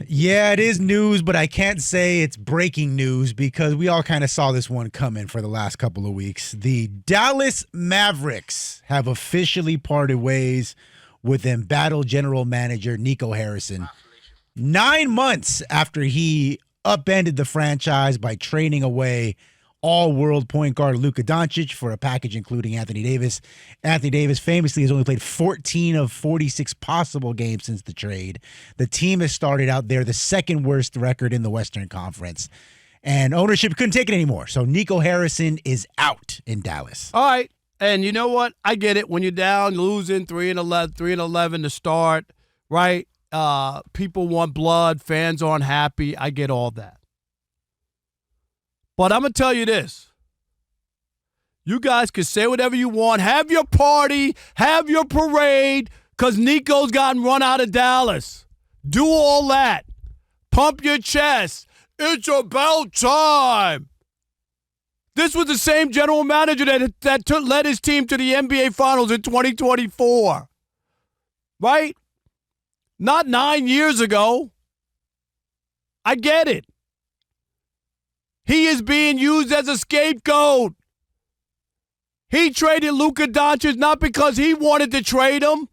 Yeah, it is news, but I can't say it's breaking news because we all kind of saw this one coming for the last couple of weeks. The Dallas Mavericks have officially parted ways with embattled general manager Nico Harrison 9 months after he upended the franchise by trading away all-world point guard Luka Dončić for a package including Anthony Davis. Anthony Davis famously has only played 14 of 46 possible games since the trade. The team has started out there the second worst record in the Western Conference, and ownership couldn't take it anymore. So Nico Harrison is out in Dallas. All right, and you know what? I get it. When you're down, losing 3-11 to start, right? People want blood. Fans aren't happy. I get all that. But I'm going to tell you this. You guys can say whatever you want. Have your party. Have your parade. Because Nico's gotten run out of Dallas. Do all that. Pump your chest. It's about time. This was the same general manager that led his team to the NBA Finals in 2024. Right? Not 9 years ago. I get it. He is being used as a scapegoat. He traded Luka Dončić not because he wanted to trade him.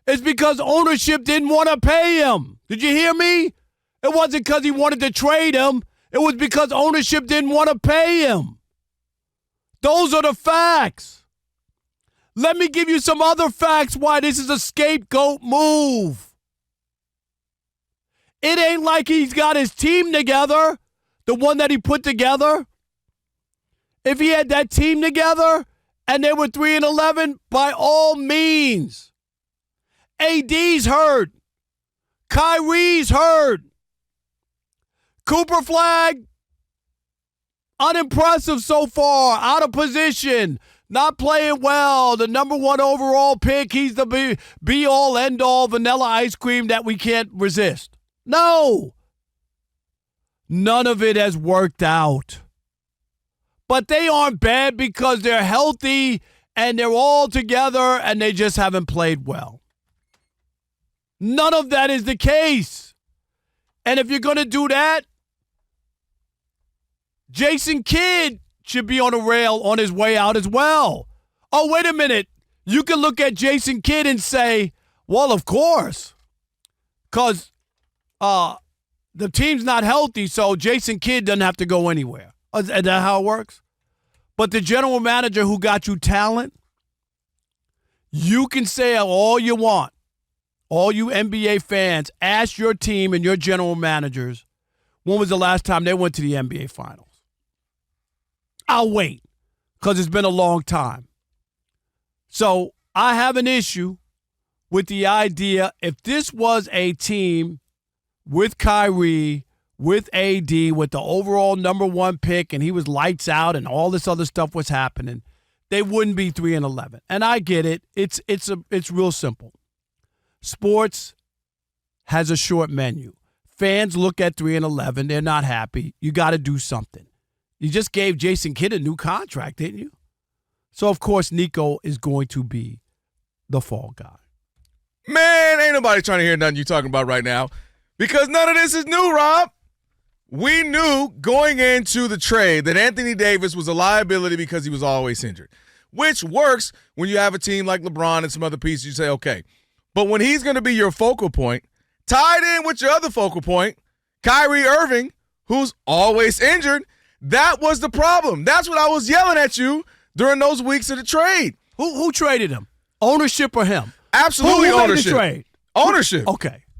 It's because ownership didn't want to pay him. Did you hear me? It wasn't because he wanted to trade him. It was because ownership didn't want to pay him. Those are the facts. Let me give you some other facts why this is a scapegoat move. It ain't like he's got his team together. The one that he put together, if he had that team together and they were 3-11, by all means. AD's hurt. Kyrie's hurt. Cooper Flag, unimpressive so far, out of position, not playing well. The number 1 overall pick, he's the be-all, end-all vanilla ice cream that we can't resist. No. None of it has worked out. But they aren't bad because they're healthy and they're all together and they just haven't played well. None of that is the case. And if you're going to do that, Jason Kidd should be on a rail on his way out as well. Oh, wait a minute. You can look at Jason Kidd and say, well, of course. Because, the team's not healthy, so Jason Kidd doesn't have to go anywhere. Is that how it works? But the general manager who got you talent, you can say all you want. All you NBA fans, ask your team and your general managers, when was the last time they went to the NBA Finals? I'll wait, because it's been a long time. So I have an issue with the idea, if this was a team with Kyrie, with AD, with the overall number 1 pick, and he was lights out and all this other stuff was happening, they wouldn't be 3-11. And I get it. It's real simple. Sports has a short menu. Fans look at 3-11. They're not happy. You got to do something. You just gave Jason Kidd a new contract, didn't you? So, of course, Nico is going to be the fall guy. Man, ain't nobody trying to hear nothing you talking about right now. Because none of this is new, Rob. We knew going into the trade that Anthony Davis was a liability because he was always injured, which works when you have a team like LeBron and some other pieces. You say, okay. But when he's going to be your focal point, tied in with your other focal point, Kyrie Irving, who's always injured, that was the problem. That's what I was yelling at you during those weeks of the trade. Who traded him? Ownership or him? Absolutely who ownership. Made the trade? Ownership.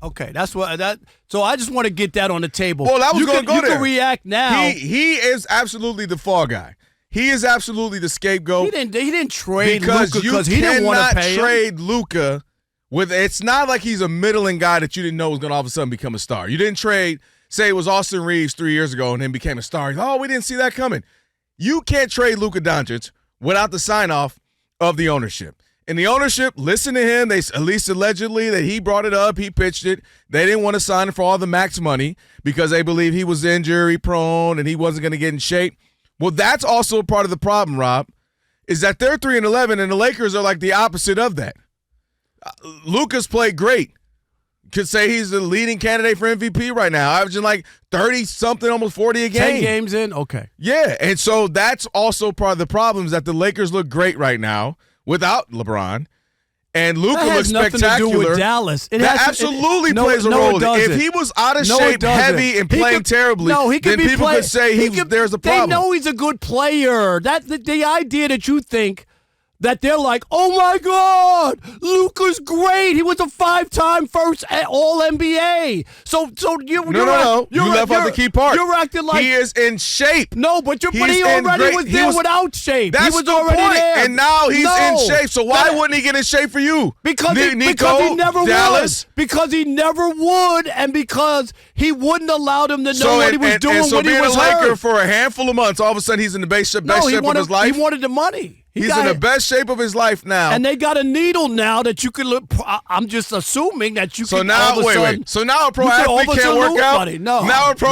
Okay, that's what that. So I just want to get that on the table. Well, I was going to go there. You can react now. He is absolutely the fall guy. He is absolutely the scapegoat. He didn't trade Luka because he didn't want to pay him. You cannot trade Luka with. It's not like he's a middling guy that you didn't know was going to all of a sudden become a star. You didn't trade. Say it was Austin Reeves 3 years ago and then became a star. Oh, we didn't see that coming. You can't trade Luka Dončić without the sign-off of the ownership. And the ownership listened to him. They at least allegedly that he brought it up. He pitched it. They didn't want to sign him for all the max money because they believe he was injury prone and he wasn't going to get in shape. Well, that's also part of the problem, Rob, is that they're 3-11 and the Lakers are like the opposite of that. Luka's played great. could say he's the leading candidate for MVP right now, averaging like 30-something, almost 40 a game. 10 games in? Okay. Yeah, and so that's also part of the problem is that the Lakers look great right now without LeBron. And Luka looks spectacular. That has nothing to do with Dallas. That absolutely plays a role. If he was out of shape, heavy, and playing terribly, then people could say there's a problem. They know he's a good player. The idea that you think that they're like, oh my God, Luka's great. He was a 5-time first All-NBA. So you left out the key part. You're acting like he is in shape. No, but he already was there without shape. That's he was the already point. there. And now he's in shape. So why wouldn't he get in shape for you? Because he never Dallas? would. Because he never would, and because he wouldn't allow them to know what he was doing when he was being a Laker hurt. for a handful of months, all of a sudden he's in the best shape of his life. He wanted the money. He's in the best shape of his life now. And they got a needle now that you can look. I'm just assuming that you can. So now a pro athlete can't work out? No. Now a pro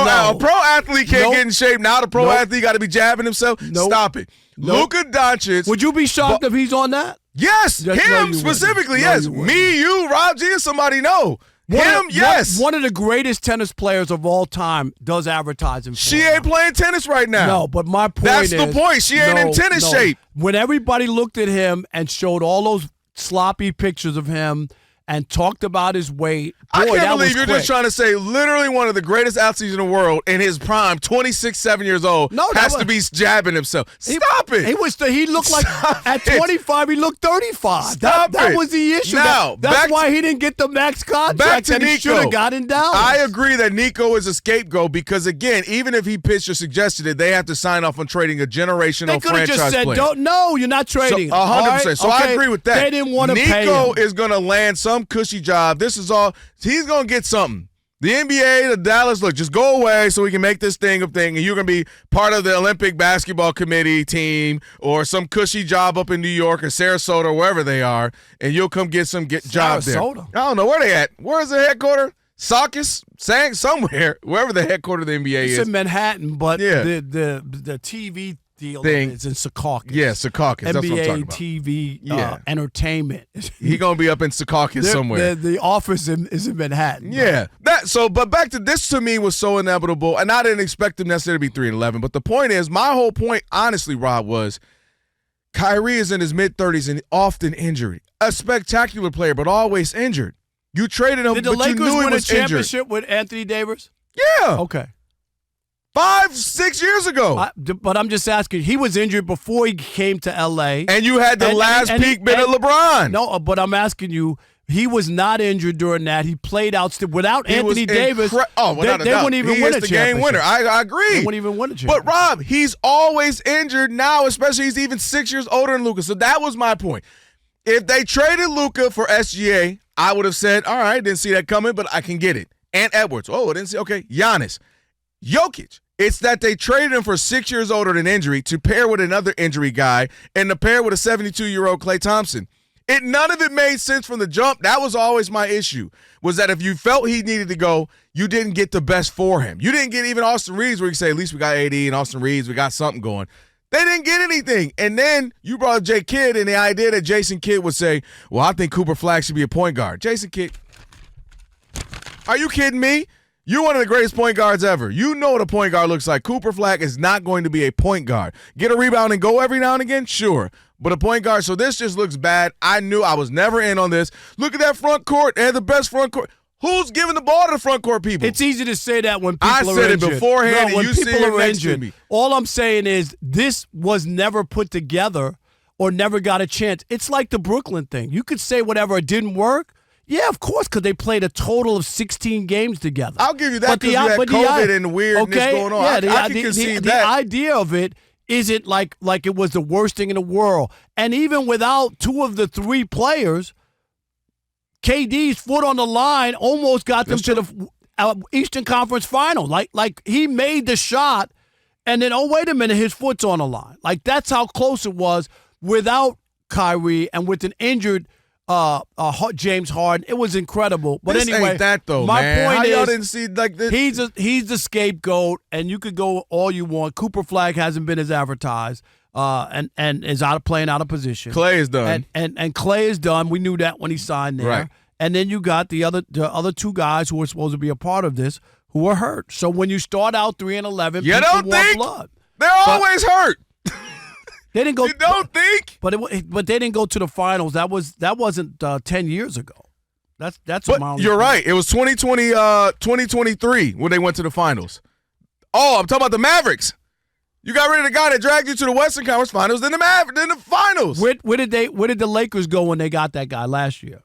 athlete can't get in shape. Now the pro athlete got to be jabbing himself? Stop it. Luka Dončić. Would you be shocked if he's on that? Yes. Him specifically, yes. Me, you, Rob G, somebody know. Yes. One of the greatest tennis players of all time does advertising for She ain't playing tennis right now. No, but my point That's the point. She ain't in tennis shape. When everybody looked at him and showed all those sloppy pictures of him and talked about his weight, I can't believe you're just trying to say literally one of the greatest athletes in the world in his prime, 26, 7 years old, has to be jabbing himself. Stop it. He looked like at 25, he looked 35. That was the issue. Now, that's why he didn't get the max contract that he should have got in Dallas. I agree that Nico is a scapegoat because, again, even if he pitched or suggested it, they have to sign off on trading a generational franchise player. They could have just said, no, you're not trading. 100%. So I agree with that. They didn't want to pay him. Nico is going to land some cushy job. This is all. He's going to get something. The NBA, the Dallas, look, just go away so we can make this thing a thing, and you're going to be part of the Olympic basketball committee team or some cushy job up in New York or Sarasota or wherever they are, and you'll come get some job there. I don't know where they at. Where's the headquarters? Saucus? Somewhere, wherever the headquarters of the NBA is. It's in Manhattan, but the TV deal is in Secaucus. Yeah, Secaucus. That's what I'm talking about. TV entertainment. He gonna be up in Secaucus somewhere. The office is in Manhattan. Yeah. But back to this, to me was so inevitable, and I didn't expect him necessarily to be 3-11. But the point is, my whole point, honestly, Rob, was Kyrie is in his mid-30s and often injured. A spectacular player, but always injured. You traded him, but you knew he was injured. Did the Lakers win a championship with Anthony Davis? Yeah. Okay. 5-6 years ago. But I'm just asking, he was injured before he came to L.A. And you had the last peak bit of LeBron. No, but I'm asking you, he was not injured during that. He played out without Anthony Davis. Without a doubt. They wouldn't even win a championship. The game winner. I agree. They wouldn't even win a championship. But, Rob, he's always injured now, especially he's even 6 years older than Luka. So that was my point. If they traded Luka for SGA, I would have said, all right, didn't see that coming, but I can get it. And Edwards. Oh, I didn't see. Okay. Giannis. Jokic. It's that they traded him for 6 years older than injury to pair with another injury guy and to pair with a 72-year-old Klay Thompson. None of it made sense from the jump. That was always my issue, was that if you felt he needed to go, you didn't get the best for him. You didn't get even Austin Reeves where you say, at least we got AD and Austin Reeves, we got something going. They didn't get anything. And then you brought up Jay Kidd and the idea that Jason Kidd would say, well, I think Cooper Flag should be a point guard. Jason Kidd, are you kidding me? You're one of the greatest point guards ever. You know what a point guard looks like. Cooper Flag is not going to be a point guard. Get a rebound and go every now and again? Sure. But a point guard, so this just looks bad. I knew I was never in on this. Look at that front court. They had the best front court. Who's giving the ball to the front court people? It's easy to say that when people are injured. I said it beforehand, and you see it next to me. All I'm saying is this was never put together or never got a chance. It's like the Brooklyn thing. You could say whatever, it didn't work. Yeah, of course, because they played a total of 16 games together. I'll give you that because you had COVID and weirdness going on. Yeah, I can concede that. The idea of it isn't like it was the worst thing in the world. And even without two of the three players, KD's foot on the line almost got them to the Eastern Conference Final. Like he made the shot, and then, oh, wait a minute, his foot's on the line. Like, that's how close it was without Kyrie and with an injured James Harden. It was incredible. But this anyway, ain't that though, my man. point How is, y'all didn't see like this? He's the scapegoat, and you could go all you want. Cooper Flag hasn't been as advertised, and is playing out of position. Klay is done, and Klay is done. We knew that when he signed there. Right. And then you got the other two guys who were supposed to be a part of this who were hurt. So when you start out 3-11, you people don't want think blood. They're always hurt. They didn't go. You don't think? But they didn't go to the finals. That wasn't 10 years ago. That's But you're right. It was 2023 when they went to the finals. Oh, I'm talking about the Mavericks. You got rid of the guy that dragged you to the Western Conference Finals, then the finals. Where did the Lakers go when they got that guy last year?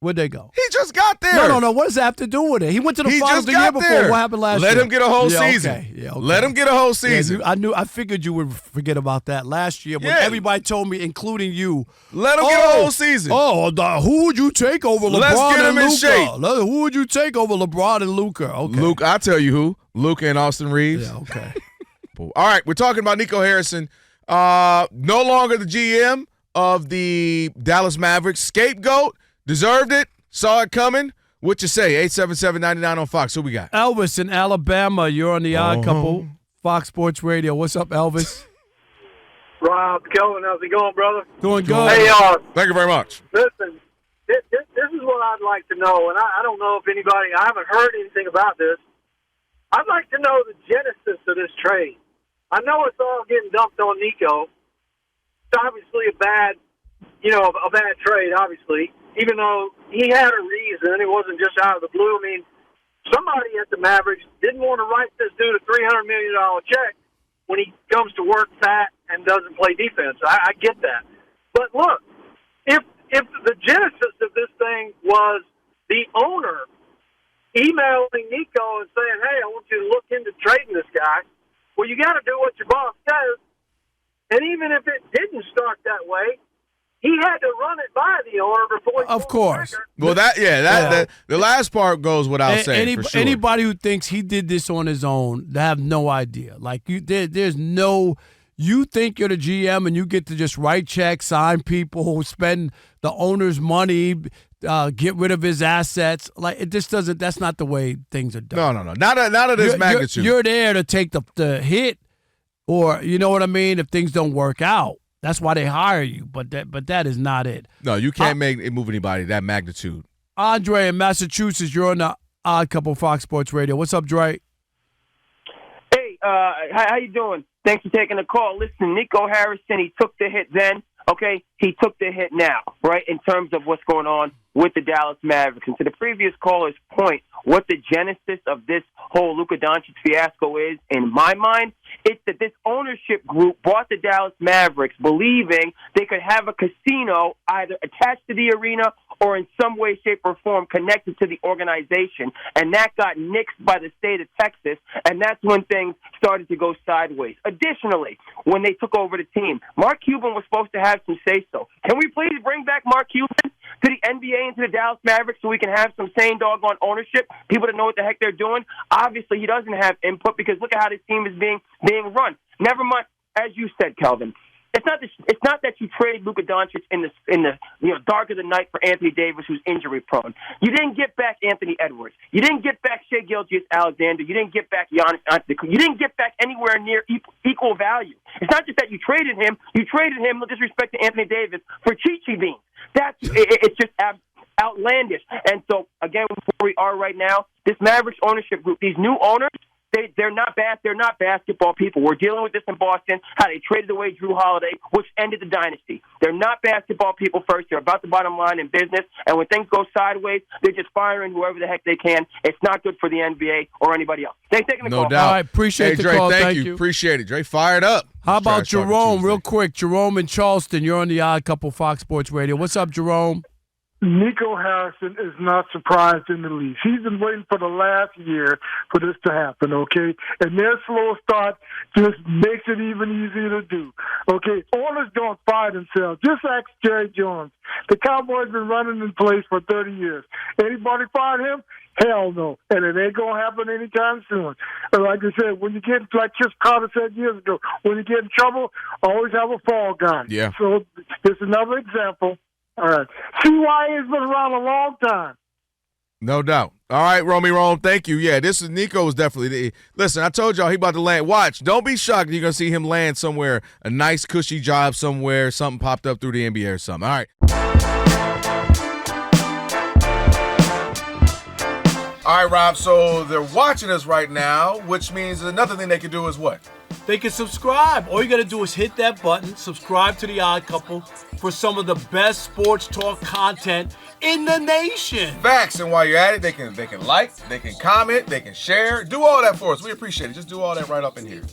Where'd they go? He just got there. No. What does that have to do with it? He went to the He finals just the year got before. there. What happened last year? Let him get a whole Yeah, season. okay. Yeah, okay. Let him get a whole season. Yeah, I figured you would forget about that last year when everybody told me, including you. Let him get a whole season. Who would you take over LeBron Let's get him and in Luka? shape. Who would you take over LeBron and Luka? Okay. Luke, I'll tell you who. Luka and Austin Reeves. Yeah, okay. All right, we're talking about Nico Harrison. No longer the GM of the Dallas Mavericks. Scapegoat. Deserved it. Saw it coming. What you say? 877-99 on Fox. Who we got? Elvis in Alabama. You're on the Odd Couple, Fox Sports Radio. What's up, Elvis? Rob, Kelvin, how's it going, brother? Doing good. Hey, Thank you very much. listen, this is what I'd like to know, and I don't know if anybody, I haven't heard anything about this. I'd like to know the genesis of this trade. I know it's all getting dumped on Nico. It's obviously a bad trade, obviously, even though he had a reason. It wasn't just out of the blue. I mean, somebody at the Mavericks didn't want to write this dude a $300 million check when he comes to work fat and doesn't play defense. I get that. But look, if the genesis of this thing was the owner emailing Nico and saying, hey, I want you to look into trading this guy, well, you got to do what your boss says. And even if it didn't start that way, he had to run it by the owner before he Of course. Well, the last part goes without saying, for sure. Anybody who thinks he did this on his own, they have no idea. Like, there's no – you think you're the GM and you get to just write checks, sign people, spend the owner's money, get rid of his assets. Like, it just doesn't – that's not the way things are done. No. Not at this magnitude. You're there to take the hit or, you know what I mean, if things don't work out. That's why they hire you, but that is not it. No, you can't move anybody that magnitude. Andre in Massachusetts, you're on the Odd Couple Fox Sports Radio. What's up, Dre? Hey, how you doing? Thanks for taking the call. Listen, Nico Harrison, he took the hit then, okay? He took the hit now, right, in terms of what's going on with the Dallas Mavericks. And to the previous caller's point, what the genesis of this whole Luka Dončić fiasco is, in my mind, it's that this ownership group bought the Dallas Mavericks believing they could have a casino either attached to the arena or in some way, shape, or form connected to the organization. And that got nixed by the state of Texas, and that's when things started to go sideways. Additionally, when they took over the team, Mark Cuban was supposed to have some say-so. Can we please bring back Mark Cuban to the NBA and to the Dallas Mavericks so we can have some sane doggone ownership, people that know what the heck they're doing? Obviously, he doesn't have input because look at how this team is being run. Never mind, as you said, Kelvin, it's not that you trade Luka Dončić in the dark of the night for Anthony Davis, who's injury prone. You didn't get back Anthony Edwards. You didn't get back Shai Gilgeous-Alexander. You didn't get back Giannis Antetokounmpo. You didn't get back anywhere near equal value. It's not just that you traded him. You traded him, with disrespect to Anthony Davis, for Chi-Chi beans. It's just outlandish. And so, again, where we are right now, this Mavericks ownership group, these new owners, they're not basketball people. We're dealing with this in Boston, how they traded away Drew Holiday, which ended the dynasty. They're not basketball people first. They're about the bottom line in business. And when things go sideways, they're just firing whoever the heck they can. It's not good for the NBA or anybody else. Thanks for taking the call. No doubt. All right, appreciate the Dre, call. Thank you. Appreciate it, Dre. Fired up. How about Trash Talking Jerome, Tuesday. real quick? Jerome in Charleston. You're on the Odd Couple Fox Sports Radio. What's up, Jerome? Nico Harrison is not surprised in the least. He's been waiting for the last year for this to happen, okay? And their slow start just makes it even easier to do, okay? Owners don't fire themselves. Just ask Jerry Jones. The Cowboys been running in place for 30 years. Anybody fired him? Hell no. And it ain't going to happen anytime soon. And like I said, when you get, like Chris Carter said years ago, when you get in trouble, always have a fall guy. Yeah. So it's another example. All right. CYA has been around a long time. No doubt. All right, Romy Rome, thank you. Yeah, this is Nico is definitely listen, I told y'all he about to land. Watch, don't be shocked you're gonna see him land somewhere, a nice cushy job somewhere, something popped up through the NBA or something. All right. All right, Rob, so they're watching us right now, which means another thing they can do is what? They can subscribe. All you got to do is hit that button, subscribe to The Odd Couple for some of the best sports talk content in the nation. Facts, and while you're at it, they can like, they can comment, they can share. Do all that for us. We appreciate it. Just do all that right up in here.